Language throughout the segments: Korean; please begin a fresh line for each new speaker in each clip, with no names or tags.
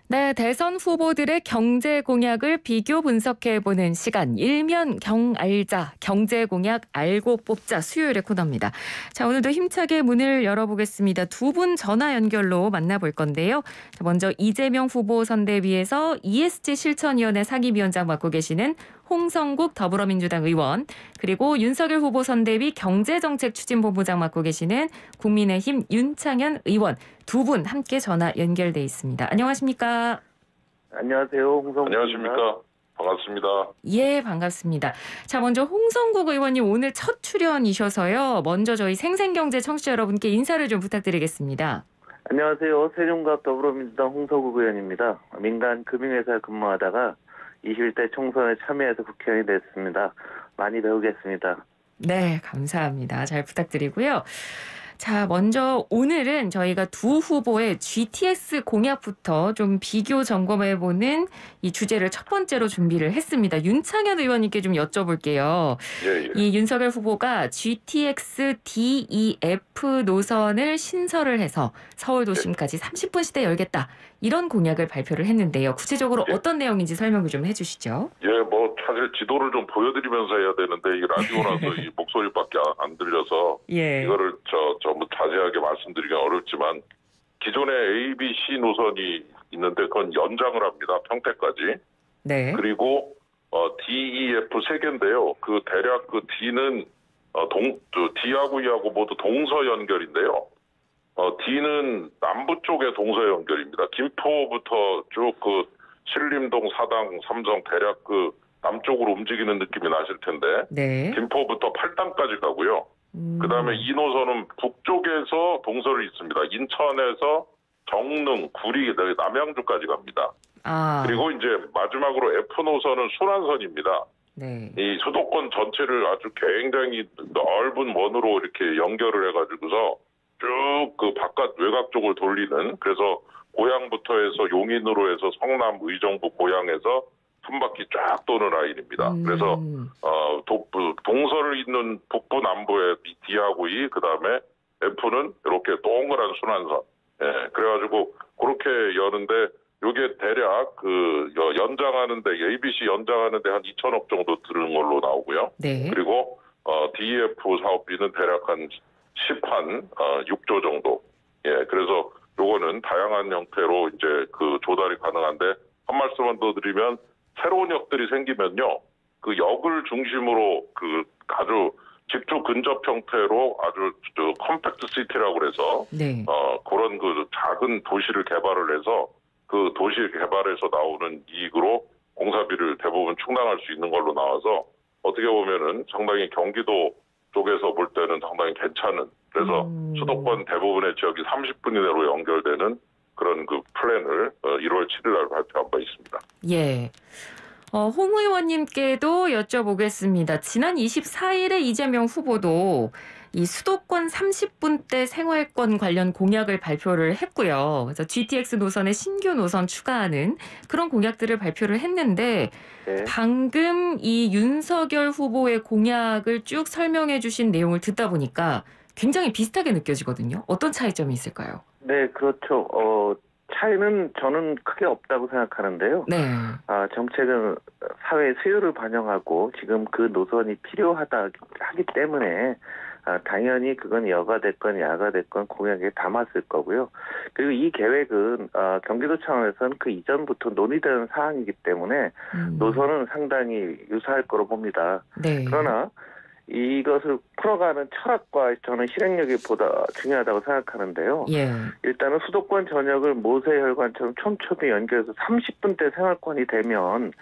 네, 대선 후보들의 경제 공약을 비교 분석해보는 시간 일면 경알자, 경제 공약 알고 뽑자 수요일의 코너입니다. 자, 오늘도 힘차게 문을 열어보겠습니다. 두 분 전화 연결로 만나볼 건데요. 먼저 이재명 후보 선대위에서 ESG 실천위원회 상임위원장 맡고 계시는 홍성국 더불어민주당 의원, 그리고 윤석열 후보 선대위 경제정책추진본부장 맡고 계시는 국민의힘 윤창현 의원, 두 분 함께 전화 연결돼 있습니다. 안녕하십니까?
안녕하세요. 홍성국입니다.
안녕하십니까? 반갑습니다.
예, 반갑습니다. 자, 먼저 홍성국 의원님 오늘 첫 출연이셔서요. 먼저 저희 생생경제 청취자 여러분께 인사를 좀 부탁드리겠습니다.
안녕하세요. 세종갑 더불어민주당 홍성국 의원입니다. 민간 금융회사에 근무하다가 21대 총선에 참여해서 국회의원이 됐습니다. 많이 배우겠습니다.
네, 감사합니다. 잘 부탁드리고요. 자, 먼저 오늘은 저희가 두 후보의 GTX 공약부터 좀 비교 점검해보는 이 주제를 첫 번째로 준비를 했습니다. 윤창현 의원님께 좀 여쭤볼게요.
예.
이 윤석열 후보가 GTX DEF 노선을 신설을 해서 서울 도심까지 30분 시대 열겠다. 이런 공약을 발표를 했는데요. 구체적으로 어떤 내용인지 설명을 좀 해주시죠.
예, 사실 지도를 좀 보여드리면서 해야 되는데, 이 라디오라서 이 목소리밖에 안 들려서,
예.
이거를 전부 자세하게 말씀드리기는 어렵지만, 기존에 A, B, C 노선이 있는데, 그건 연장을 합니다. 평택까지.
네.
그리고, D, E, F 세 개인데요. 그 대략 그 D는, D하고 E하고 모두 동서 연결인데요. D는 남부 쪽의 동서 연결입니다. 김포부터 쭉 신림동, 사당, 삼성 대략 남쪽으로 움직이는 느낌이 나실 텐데,
네.
김포부터 팔당까지 가고요. 그다음에 이 노선은 북쪽에서 동서를 잇습니다. 인천에서 정릉, 구리, 남양주까지 갑니다. 그리고 이제 마지막으로 F 노선은 순환선입니다.
네.
이 수도권 전체를 아주 굉장히 넓은 원으로 이렇게 연결을 해가지고서 쭉 바깥 외곽 쪽을 돌리는, 그래서 고향부터 해서 용인으로 해서 성남, 의정부, 고향에서 한 바퀴 쫙 도는 라인입니다. 그래서 동서를 잇는 북부 남부의 D하고 E, 그다음에 F는 이렇게 동그란 순환선. 예, 그래가지고 그렇게 여는데, 요게 대략 연장하는데, ABC 연장하는데 한 2천억 정도 드는 걸로 나오고요.
네.
그리고 DEF 사업비는 대략 한 6조 정도. 예, 그래서 요거는 다양한 형태로 이제 조달이 가능한데, 한 말씀만 더 드리면, 새로운 역들이 생기면요, 그 역을 중심으로 아주 집중 근접 형태로 아주 컴팩트 시티라고 그래서,
네.
그런 작은 도시를 개발을 해서 그 도시 개발에서 나오는 이익으로 공사비를 대부분 충당할 수 있는 걸로 나와서, 어떻게 보면은 상당히 경기도 쪽에서 볼 때는 상당히 괜찮은, 그래서 수도권 대부분의 지역이 30분 이내로 연결되는 그런 플랜을 1월 7일 날 발표한 바 있습니다.
예. 홍 의원님께도 여쭤보겠습니다. 지난 24일에 이재명 후보도 이 수도권 30분대 생활권 관련 공약을 발표를 했고요. 그래서 GTX 노선에 신규 노선 추가하는 그런 공약들을 발표를 했는데,
네.
방금 이 윤석열 후보의 공약을 쭉 설명해 주신 내용을 듣다 보니까 굉장히 비슷하게 느껴지거든요. 어떤 차이점이 있을까요?
네, 그렇죠. 차이는 저는 크게 없다고 생각하는데요.
네.
정책은 사회의 수요를 반영하고 지금 그 노선이 필요하다 하기 때문에 당연히 그건 여가 됐건 야가 됐건 공약에 담았을 거고요. 그리고 이 계획은 경기도 차원에서는 그 이전부터 논의되는 사항이기 때문에 노선은 상당히 유사할 거로 봅니다.
네.
그러나 이것을 풀어가는 철학과 저는 실행력이 보다 중요하다고 생각하는데요.
예.
일단은 수도권 전역을 모세혈관처럼 촘촘히 연결해서 30분대 생활권이 되면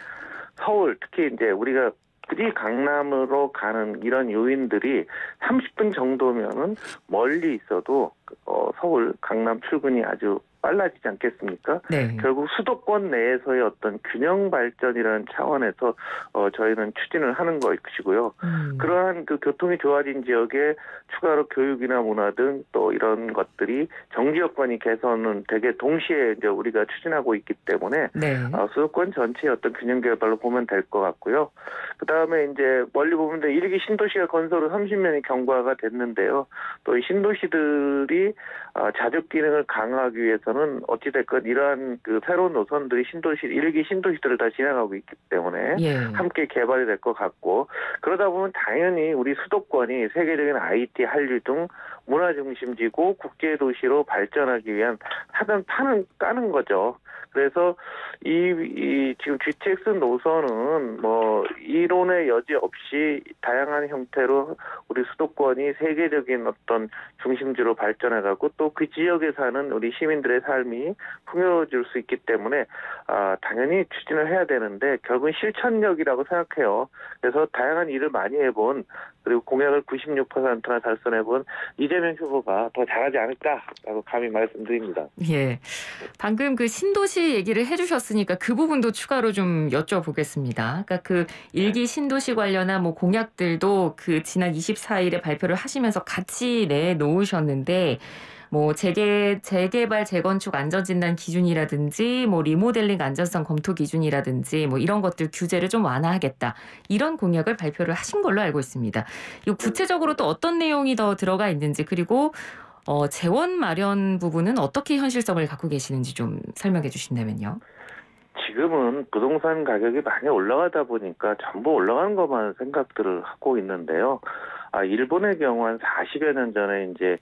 서울, 특히 이제 우리가 굳이 강남으로 가는 이런 요인들이 30분 정도면은 멀리 있어도 서울, 강남 출근이 아주 빨라지지 않겠습니까?
네.
결국 수도권 내에서의 어떤 균형 발전이라는 차원에서 저희는 추진을 하는 것이고요. 그러한 교통이 좋아진 지역에 추가로 교육이나 문화 등 또 이런 것들이 정지 여건이 개선은 되게 동시에 이제 우리가 추진하고 있기 때문에
네.
수도권 전체의 어떤 균형 개발로 보면 될 것 같고요. 그 다음에 이제 멀리 보면 1기 신도시가 건설로 30년이 경과가 됐는데요. 또 이 신도시들이 신도시들이 자족 기능을 강화하기 위해서는 어찌됐건 이러한 그 새로운 노선들이 일기 신도시들을 다 진행하고 있기 때문에
예.
함께 개발이 될 것 같고, 그러다 보면 당연히 우리 수도권이 세계적인 IT, 한류 등 문화 중심지고 국제 도시로 발전하기 위한 사전판을 까는 거죠. 그래서 지금 GTX 노선은 뭐 이론의 여지 없이 다양한 형태로 우리 수도권이 세계적인 어떤 중심지로 발전해가고 또 그 지역에 사는 우리 시민들의 삶이 풍요로워질 수 있기 때문에 당연히 추진을 해야 되는데 결국은 실천력이라고 생각해요. 그래서 다양한 일을 많이 해본, 그리고 공약을 96%나 달성해본 이재명 후보가 더 잘하지 않을까라고 감히 말씀드립니다.
예. 방금 그 신도시 얘기를 해주셨으니까 그 부분도 추가로 좀 여쭤보겠습니다. 그러니까 그 일기 신도시 관련한 뭐 공약들도 그 지난 24일에 발표를 하시면서 같이 내놓으셨는데, 뭐 재개발 재건축 안전진단 기준이라든지 뭐 리모델링 안전성 검토 기준이라든지 뭐 이런 것들 규제를 좀 완화하겠다, 이런 공약을 발표를 하신 걸로 알고 있습니다. 이 구체적으로 또 어떤 내용이 더 들어가 있는지, 그리고 재원 마련 부분은 어떻게 현실성을 갖고 계시는지 좀 설명해 주신다면요.
지금은 부동산 가격이 많이 올라가다 보니까 전부 올라가는 것만 생각들을 하고 있는데요. 일본의 경우 한 40여 년 전에 이제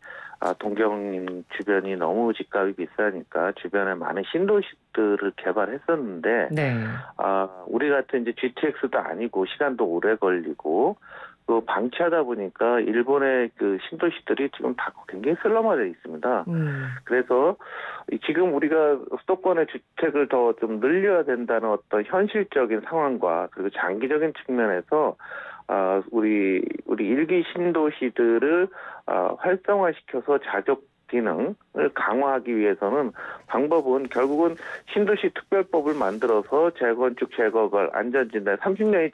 동경 주변이 너무 집값이 비싸니까 주변에 많은 신도시들을 개발했었는데,
네.
우리 같은 이제 GTX도 아니고 시간도 오래 걸리고 또 방치하다 보니까 일본의 그 신도시들이 지금 다 굉장히 슬럼화되어 있습니다. 그래서 지금 우리가 수도권의 주택을 더 좀 늘려야 된다는 어떤 현실적인 상황과 그리고 장기적인 측면에서 우리 일기 신도시들을 활성화시켜서 자족 기능을 강화하기 위해서는 방법은 결국은 신도시 특별법을 만들어서 재건축, 재개발, 안전진단 30년이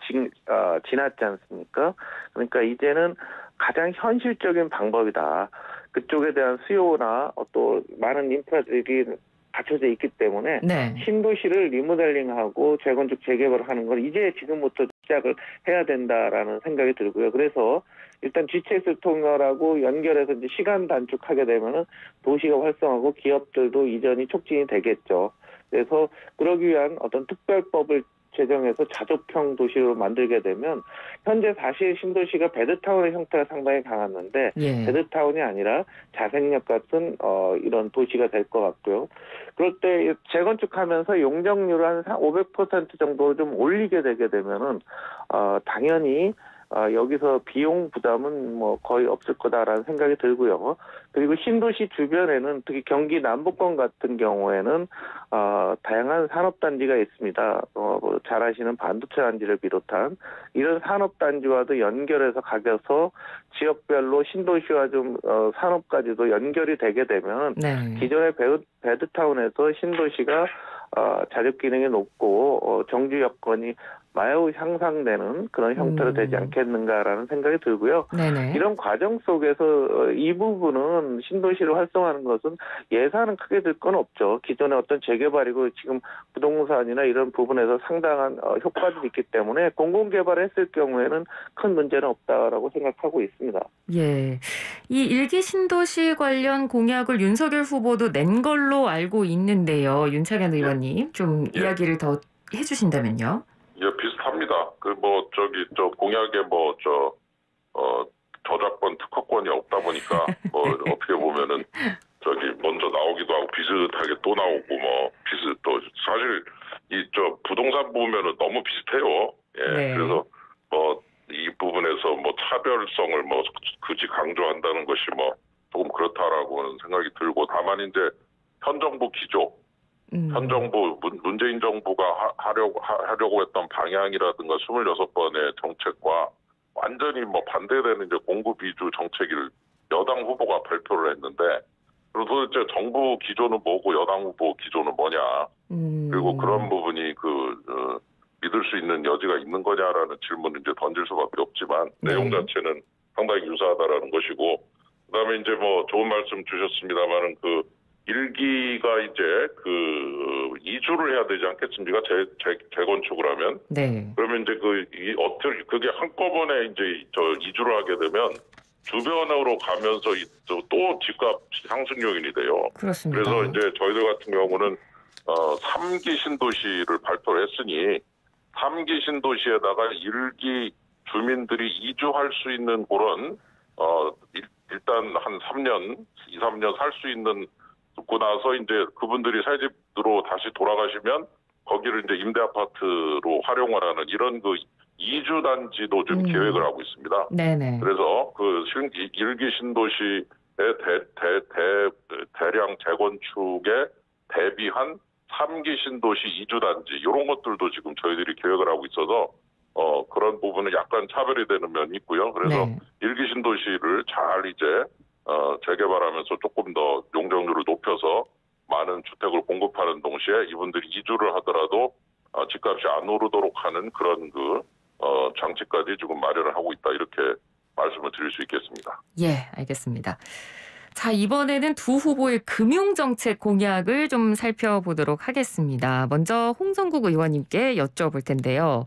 지났지 않습니까? 그러니까 이제는 가장 현실적인 방법이다. 그쪽에 대한 수요나 또 많은 인프라들이 갖춰져 있기 때문에
네.
신도시를 리모델링하고 재건축, 재개발하는 걸 이제 지금부터 시작을 해야 된다라는 생각이 들고요. 그래서 일단 GTX 통과라고 연결해서 이제 시간 단축하게 되면은 도시가 활성화하고 기업들도 이전이 촉진이 되겠죠. 그래서 그러기 위한 어떤 특별법을 제정해서 자족형 도시로 만들게 되면, 현재 사실 신도시가 배드타운의 형태가 상당히 강했는데
예.
배드타운이 아니라 자생역 같은 이런 도시가 될 것 같고요. 그럴 때 재건축하면서 용적률을 한 500% 정도 좀 올리게 되게 되면은 당연히 여기서 비용 부담은 뭐 거의 없을 거다라는 생각이 들고요. 그리고 신도시 주변에는 특히 경기 남부권 같은 경우에는 다양한 산업단지가 있습니다. 뭐 잘 아시는 반도체 단지를 비롯한 이런 산업단지와도 연결해서 가져서 지역별로 신도시와 좀 산업까지도 연결이 되게 되면
네.
기존의 배드타운에서 신도시가 자족 기능이 높고 정주 여건이 매우 향상되는 그런 형태로 되지 않겠는가라는 생각이 들고요.
네네.
이런 과정 속에서 이 부분은 신도시를 활성화하는 것은 예산은 크게 들 건 없죠. 기존의 어떤 재개발이고 지금 부동산이나 이런 부분에서 상당한 효과들이 있기 때문에 공공개발을 했을 경우에는 큰 문제는 없다라고 생각하고 있습니다.
예. 이 일기 신도시 관련 공약을 윤석열 후보도 낸 걸로 알고 있는데요. 윤창현 의원님 좀 이야기를 더 해주신다면요.
예, 비슷합니다. 저 공약에 저작권 특허권이 없다 보니까 어떻게 보면은 먼저 나오기도 하고 비슷하게 또 나오고 또 사실 부동산 보면은 너무 비슷해요. 예.
네.
그래서 이 부분에서 차별성을 굳이 강조한다는 것이 조금 그렇다라고는 생각이 들고, 다만 이제 현 정부 기조, 현 정부 문재인 정부가 하려고 했던 방향이라든가 26번의 정책과 완전히 반대되는 이제 공급 위주 정책을 여당 후보가 발표를 했는데, 그리고 도대체 정부 기조는 뭐고 여당 후보 기조는 뭐냐, 그리고 그런 부분이 믿을 수 있는 여지가 있는 거냐라는 질문을 이제 던질 수밖에 없지만 내용 자체는 상당히 유사하다라는 것이고, 그다음에 이제 좋은 말씀 주셨습니다만은 일기가 이제 2주를 해야 되지 않겠습니까? 재건축을 하면.
네.
그러면 이제 그게 한꺼번에 이제 2주를 하게 되면 주변으로 가면서 또 집값 상승 요인이 돼요.
그렇습니다.
그래서 이제 저희들 같은 경우는 3기 신도시를 발표를 했으니 3기 신도시에다가 1기 주민들이 이주할 수 있는 그런 일단 한 3년, 2, 3년 살 수 있는 듣고 나서 이제 그분들이 새 집으로 다시 돌아가시면 거기를 이제 임대 아파트로 활용을 하는 이런 그 이주 단지도 좀 계획을 하고 있습니다.
네네.
그래서 그 1기 신도시의 대량 재건축에 대비한 3기 신도시 이주 단지 이런 것들도 지금 저희들이 계획을 하고 있어서 그런 부분은 약간 차별이 되는 면이 있고요. 그래서
네.
1기 신도시를 잘 이제 재개발하면서 조금 더 용적률을 높여서 많은 주택을 공급하는 동시에 이분들이 이주를 하더라도 집값이 안 오르도록 하는 그런 장치까지 지금 마련을 하고 있다 이렇게 말씀을 드릴 수 있겠습니다.
예, 알겠습니다. 자, 이번에는 두 후보의 금융정책 공약을 좀 살펴보도록 하겠습니다. 먼저 홍성국 의원님께 여쭤볼 텐데요.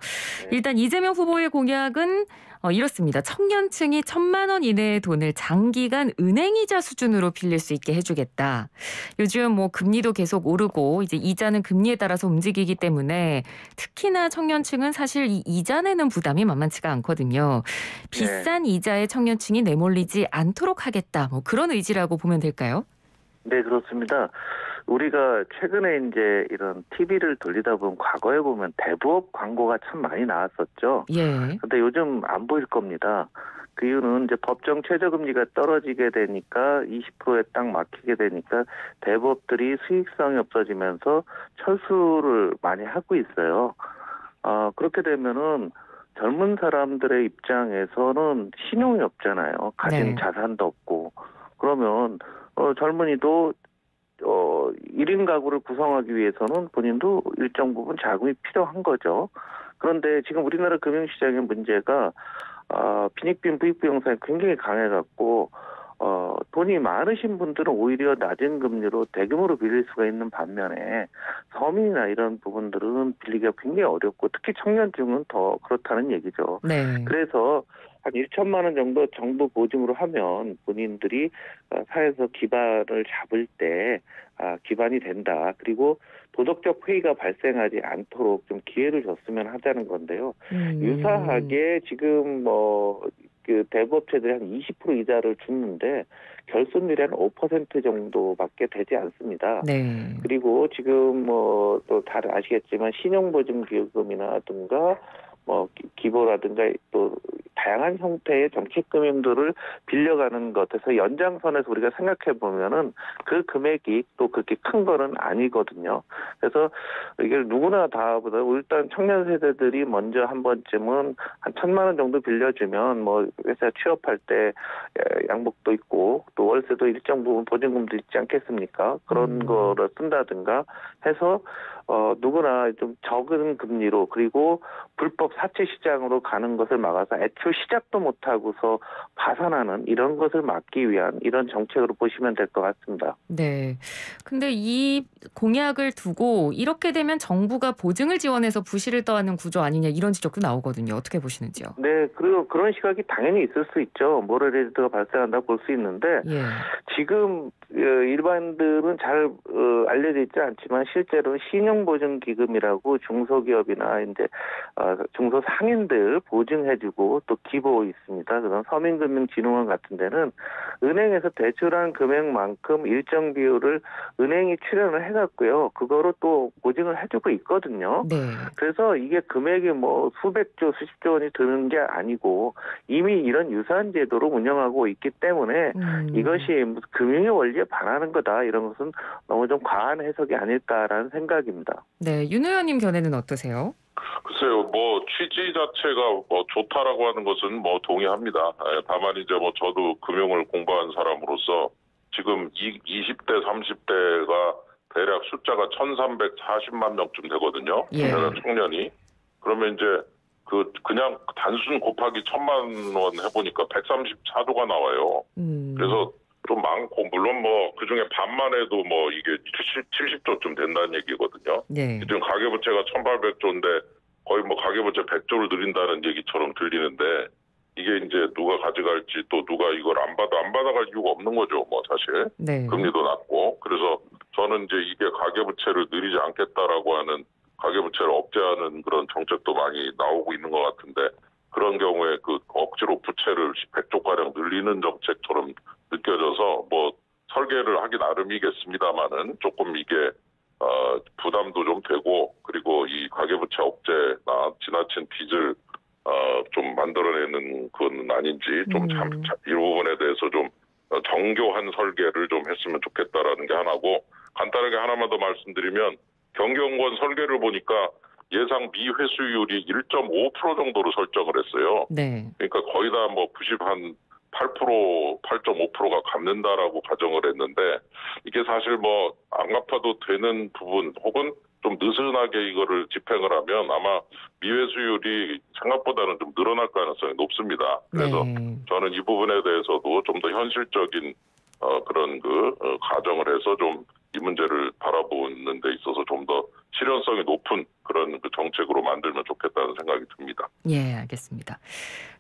일단 이재명 후보의 공약은 이렇습니다. 청년층이 1,000만 원 이내의 돈을 장기간 은행이자 수준으로 빌릴 수 있게 해주겠다. 요즘 뭐 금리도 계속 오르고 이제 이자는 금리에 따라서 움직이기 때문에 특히나 청년층은 사실 이 이자 내는 부담이 만만치가 않거든요. 비싼 이자에 청년층이 내몰리지 않도록 하겠다. 뭐 그런 의지라고 보면 될까요?
네, 그렇습니다. 우리가 최근에 이제 이런 TV를 돌리다 보면 과거에 보면 대부업 광고가 참 많이 나왔었죠.
예.
근데 요즘 안 보일 겁니다. 그 이유는 이제 법정 최저금리가 떨어지게 되니까 20%에 딱 막히게 되니까 대부업들이 수익성이 없어지면서 철수를 많이 하고 있어요. 그렇게 되면은 젊은 사람들의 입장에서는 신용이 없잖아요. 가진
네.
자산도 없고. 그러면 젊은이도 1인 가구를 구성하기 위해서는 본인도 일정 부분 자금이 필요한 거죠. 그런데 지금 우리나라 금융시장의 문제가 빈익빈 부익부 형상이 굉장히 강해갖고 돈이 많으신 분들은 오히려 낮은 금리로 대규모로 빌릴 수가 있는 반면에 서민이나 이런 부분들은 빌리기가 굉장히 어렵고 특히 청년층은 더 그렇다는 얘기죠.
네.
그래서 한 1,000만 원 정도 정부 보증으로 하면 본인들이 사회에서 기반을 잡을 때 기반이 된다. 그리고 도덕적 회의가 발생하지 않도록 좀 기회를 줬으면 하자는 건데요. 유사하게 지금 그 대부업체들이 한 20% 이자를 주는데 결손율이 한 5% 정도밖에 되지 않습니다.
네.
그리고 지금 또 다들 아시겠지만 신용보증기금이라든가 기보라든가 또 다양한 형태의 정책금융들을 빌려가는 것에서 연장선에서 우리가 생각해 보면은 그 금액이 또 그렇게 큰 거는 아니거든요. 그래서 이게 누구나 다보다 일단 청년 세대들이 먼저 한 번쯤은 한 1,000만 원 정도 빌려주면 회사 취업할 때 양복도 있고 또 월세도 일정 부분 보증금도 있지 않겠습니까? 그런 거를 쓴다든가 해서 누구나 좀 적은 금리로 그리고 불법 사채 시장으로 가는 것을 막아서 애초 시작도 못하고서 파산하는 이런 것을 막기 위한 이런 정책으로 보시면 될 것 같습니다.
네. 근데 이 공약을 두고 이렇게 되면 정부가 보증을 지원해서 부실을 떠안는 구조 아니냐 이런 지적도 나오거든요. 어떻게 보시는지요?
네, 그리고 그런 시각이 당연히 있을 수 있죠. 모럴리스트가 발생한다고 볼 수 있는데
예.
지금 일반들은 잘 알려져 있지 않지만 실제로 신용보증기금이라고 중소기업이나 이제 중소상인들 보증해주고 또 기보 있습니다. 그런 서민금융진흥원 같은 데는 은행에서 대출한 금액만큼 일정 비율을 은행이 출연을 해갖고요. 그거로 또 보증을 해주고 있거든요.
네.
그래서 이게 금액이 수백조, 수십조 원이 드는 게 아니고 이미 이런 유사한 제도로 운영하고 있기 때문에 이것이 금융의 원리에 반하는 거다. 이런 것은 너무 좀 과한 해석이 아닐까라는 생각입니다.
네, 윤 의원님 견해는 어떠세요?
글쎄요, 취지 자체가 좋다라고 하는 것은 동의합니다. 다만 이제 저도 금융을 공부한 사람으로서 지금 20대, 30대가 대략 숫자가 1,340만 명쯤 되거든요.
예.
우리나라 청년이. 그러면 이제 그냥 단순 곱하기 1,000만 원 해보니까 134조가 나와요. 그래서 좀 많고 물론 그중에 반만 해도 이게 70조쯤 된다는 얘기거든요.
네.
지금 가계부채가 1,800조인데 거의 가계부채 100조를 늘린다는 얘기처럼 들리는데 이게 이제 누가 가져갈지 또 누가 이걸 안 받아갈 이유가 없는 거죠. 뭐 사실
네.
금리도 낮고 그래서 저는 이제 이게 가계부채를 늘리지 않겠다라고 하는 가계부채를 억제하는 그런 정책도 많이 나오고 있는 것 같은데 그런 경우에 그 억지로 부채를 100조 가량 늘리는 정책처럼 느껴져서 뭐 설계를 하기 나름이겠습니다만은 조금 이게 부담도 좀 되고 그리고 이 가계부채 억제나 지나친 빚을 좀 만들어내는 건 아닌지 좀 이 부분에 대해서 좀 정교한 설계를 좀 했으면 좋겠다라는 게 하나고 간단하게 하나만 더 말씀드리면 경경권 설계를 보니까 예상 미회수율이 1.5% 정도로 설정을 했어요.
네.
그러니까 거의 다 뭐 90한 8%, 8.5%가 갚는다라고 가정을 했는데 이게 사실 뭐 안 갚아도 되는 부분 혹은 좀 느슨하게 이거를 집행을 하면 아마 미회수율이 생각보다는 좀 늘어날 가능성이 높습니다. 그래서
네.
저는 이 부분에 대해서도 좀 더 현실적인 그런 가정을 해서 좀 이 문제를 바라보는 데 있어서 좀 더 실현성이 높은 그런 그 정책으로 만들면 좋겠다는 생각이 듭니다.
예, 알겠습니다.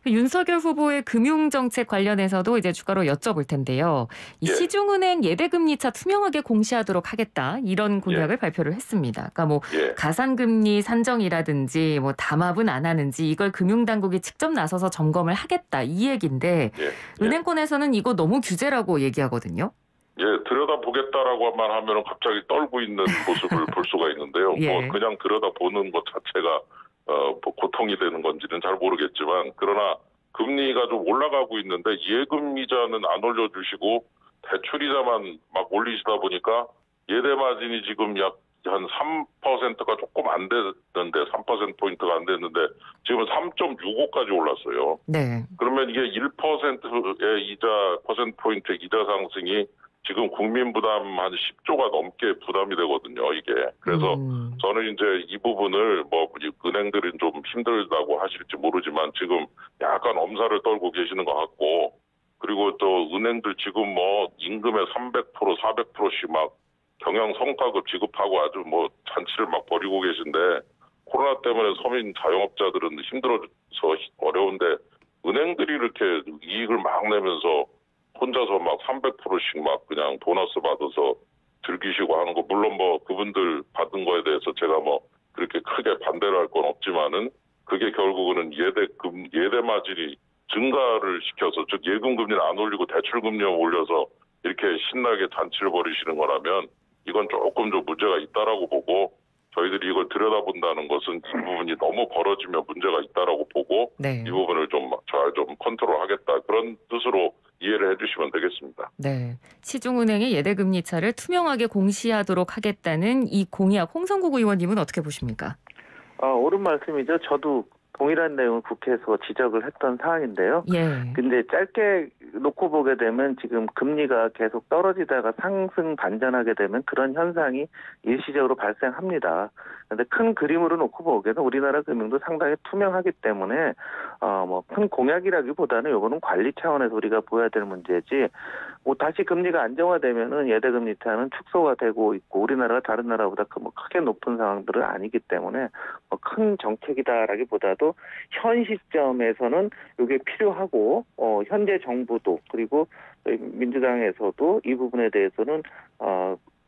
윤석열 후보의 금융정책 관련해서도 이제 추가로 여쭤볼 텐데요. 이
예.
시중은행 예대금리차 투명하게 공시하도록 하겠다 이런 공약을 발표를 했습니다. 그러니까 뭐
예.
가산금리 산정이라든지 뭐 담합은 안 하는지 이걸 금융당국이 직접 나서서 점검을 하겠다 이 얘기인데
예.
은행권에서는 이거 너무 규제라고 얘기하거든요.
예, 들여다보겠다라고만 하면 갑자기 떨고 있는 모습을 볼 수가 있는데요.
예.
뭐 그냥 들여다보는 것 자체가 뭐 고통이 되는 건지는 잘 모르겠지만 그러나 금리가 좀 올라가고 있는데 예금 이자는 안 올려주시고 대출 이자만 막 올리시다 보니까 예대 마진이 지금 약 한 3%가 조금 안 됐는데 3%포인트가 안 됐는데 지금 3.65까지 올랐어요.
네.
그러면 이게 1%의 이자 퍼센트포인트 이자 상승이 지금 국민 부담 한 10조가 넘게 부담이 되거든요, 이게. 그래서 저는 이제 이 부분을 뭐 은행들은 좀 힘들다고 하실지 모르지만 지금 약간 엄살을 떨고 계시는 것 같고 그리고 또 은행들 지금 뭐 임금의 300%, 400%씩 막 경영 성과급 지급하고 아주 뭐 잔치를 막 벌이고 계신데 코로나 때문에 서민 자영업자들은 힘들어서 어려운데 은행들이 이렇게 이익을 막 내면서 혼자서 막 300%씩 막 그냥 보너스 받아서 즐기시고 하는 거 물론 뭐 그분들 받은 거에 대해서 제가 뭐 그렇게 크게 반대를 할 건 없지만은 그게 결국은 예대 마진이 증가를 시켜서 즉 예금 금리를 안 올리고 대출 금리만 올려서 이렇게 신나게 잔치를 벌이시는 거라면 이건 조금 좀 문제가 있다라고 보고 저희들이 이걸 들여다본다는 것은 이 부분이 너무 벌어지면 문제가 있다라고 보고
네.
이 부분을 좀 잘 좀 컨트롤하겠다 그런 뜻으로 이해를 해주시면 되겠습니다.
네, 시중은행의 예대금리차를 투명하게 공시하도록 하겠다는 이 공약 홍성국 의원님은 어떻게 보십니까?
옳은 말씀이죠. 저도 동일한 내용을 국회에서 지적을 했던 사안인데요.
예.
근데 짧게 놓고 보게 되면 지금 금리가 계속 떨어지다가 상승 반전하게 되면 그런 현상이 일시적으로 발생합니다. 그런데 큰 그림으로 놓고 보기에는 우리나라 금융도 상당히 투명하기 때문에 뭐 큰 공약이라기보다는 이거는 관리 차원에서 우리가 보여야 될 문제지. 뭐 다시 금리가 안정화되면은 예대금리 차는 축소가 되고 있고 우리나라가 다른 나라보다 뭐 크게 높은 상황들은 아니기 때문에 뭐 큰 정책이다라기보다도 현 시점에서는 이게 필요하고 현재 정부도 그리고 민주당에서도 이 부분에 대해서는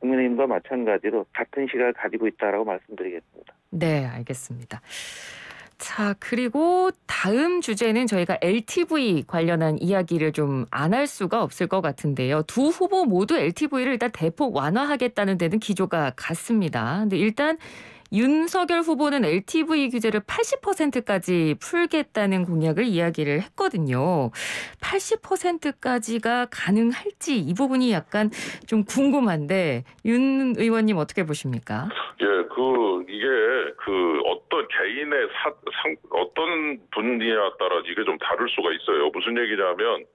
국민의힘과 마찬가지로 같은 시각을 가지고 있다라고 말씀드리겠습니다.
네, 알겠습니다. 자, 그리고 다음 주제는 저희가 LTV 관련한 이야기를 좀 안 할 수가 없을 것 같은데요. 두 후보 모두 LTV를 일단 대폭 완화하겠다는 데는 기조가 같습니다. 근데 일단 윤석열 후보는 LTV 규제를 80%까지 풀겠다는 공약을 이야기를 했거든요. 80%까지가 가능할지 이 부분이 약간 좀 궁금한데 윤 의원님 어떻게 보십니까?
예, 이게 어떤 개인의 어떤 분야에 따라 이게 좀 다를 수가 있어요. 무슨 얘기냐면,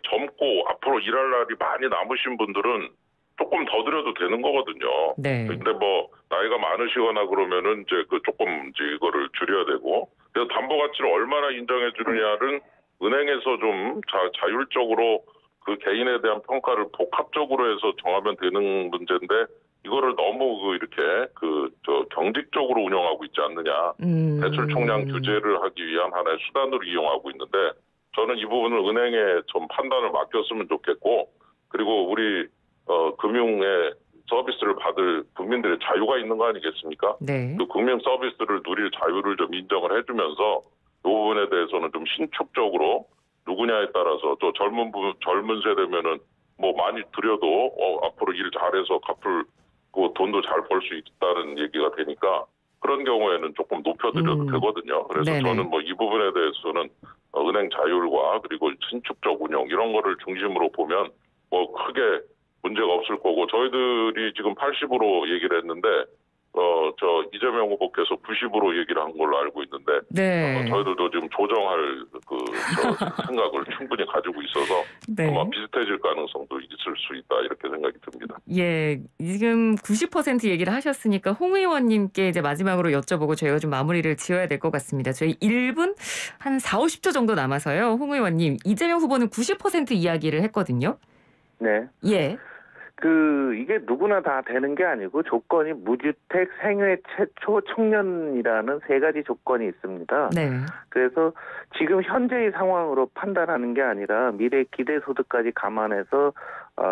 젊고 앞으로 일할 날이 많이 남으신 분들은 조금 더 드려도 되는 거거든요.
네.
근데 뭐, 나이가 많으시거나 그러면은 이제 조금 이제 이거를 줄여야 되고, 그래서 담보 가치를 얼마나 인정해 주느냐는 은행에서 좀 자율적으로 그 개인에 대한 평가를 복합적으로 해서 정하면 되는 문제인데, 이거를 너무 이렇게 경직적으로 운영하고 있지 않느냐. 대출 총량 규제를 하기 위한 하나의 수단으로 이용하고 있는데 저는 이 부분을 은행에 좀 판단을 맡겼으면 좋겠고 그리고 우리 금융의 서비스를 받을 국민들의 자유가 있는 거 아니겠습니까?
네.
그 금융 서비스를 누릴 자유를 좀 인정을 해주면서 이 부분에 대해서는 좀 신축적으로 누구냐에 따라서 또 젊은 세대면은 뭐 많이 들여도 앞으로 일 잘해서 갚을 그 돈도 잘 벌 수 있다는 얘기가 되니까 그런 경우에는 조금 높여드려도 되거든요. 그래서
네네.
저는 뭐 이 부분에 대해서는 은행 자율과 그리고 신축적 운영 이런 거를 중심으로 보면 뭐 크게 문제가 없을 거고 저희들이 지금 80으로 얘기를 했는데 이재명 후보께서 90으로 얘기를 한 걸로 알고 있는데
네.
저희들도 지금 조정할 생각을 충분히 가지고 있어서
네.
아마 비슷해질 가능성도 있을 수 있다 이렇게 생각이 듭니다.
예, 지금 90% 얘기를 하셨으니까 홍 의원님께 이제 마지막으로 여쭤보고 저희가 좀 마무리를 지어야 될 것 같습니다. 저희 1분 한 4, 50초 정도 남아서요. 홍 의원님, 이재명 후보는 90% 이야기를 했거든요.
네.
예.
이게 누구나 다 되는 게 아니고 조건이 무주택 생애 최초 청년이라는 세 가지 조건이 있습니다.
네.
그래서 지금 현재의 상황으로 판단하는 게 아니라 미래 기대소득까지 감안해서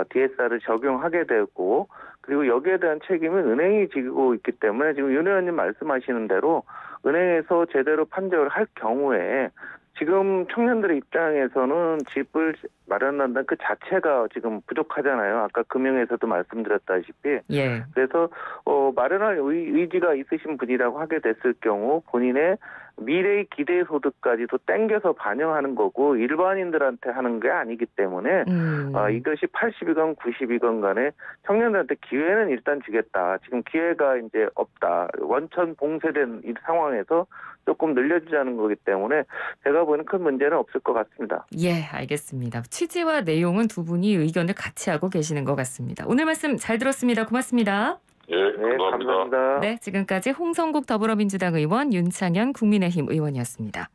DSR을 적용하게 되고 그리고 여기에 대한 책임은 은행이 지고 있기 때문에 지금 윤 의원님 말씀하시는 대로 은행에서 제대로 판정을 할 경우에 지금 청년들의 입장에서는 집을 마련한다는 그 자체가 지금 부족하잖아요. 아까 금융에서도 말씀드렸다시피.
예.
그래서 마련할 의지가 있으신 분이라고 하게 됐을 경우 본인의 미래의 기대 소득까지도 땡겨서 반영하는 거고 일반인들한테 하는 게 아니기 때문에 이것이 80이건 90이건 간에 청년들한테 기회는 일단 주겠다. 지금 기회가 이제 없다. 원천 봉쇄된 이 상황에서 조금 늘려주자는 거기 때문에 제가 보는 큰 문제는 없을 것 같습니다.
예, 알겠습니다. 취지와 내용은 두 분이 의견을 같이 하고 계시는 것 같습니다. 오늘 말씀 잘 들었습니다. 고맙습니다.
예,
네, 감사합니다.
네, 지금까지 홍성국 더불어민주당 의원, 윤창현 국민의힘 의원이었습니다.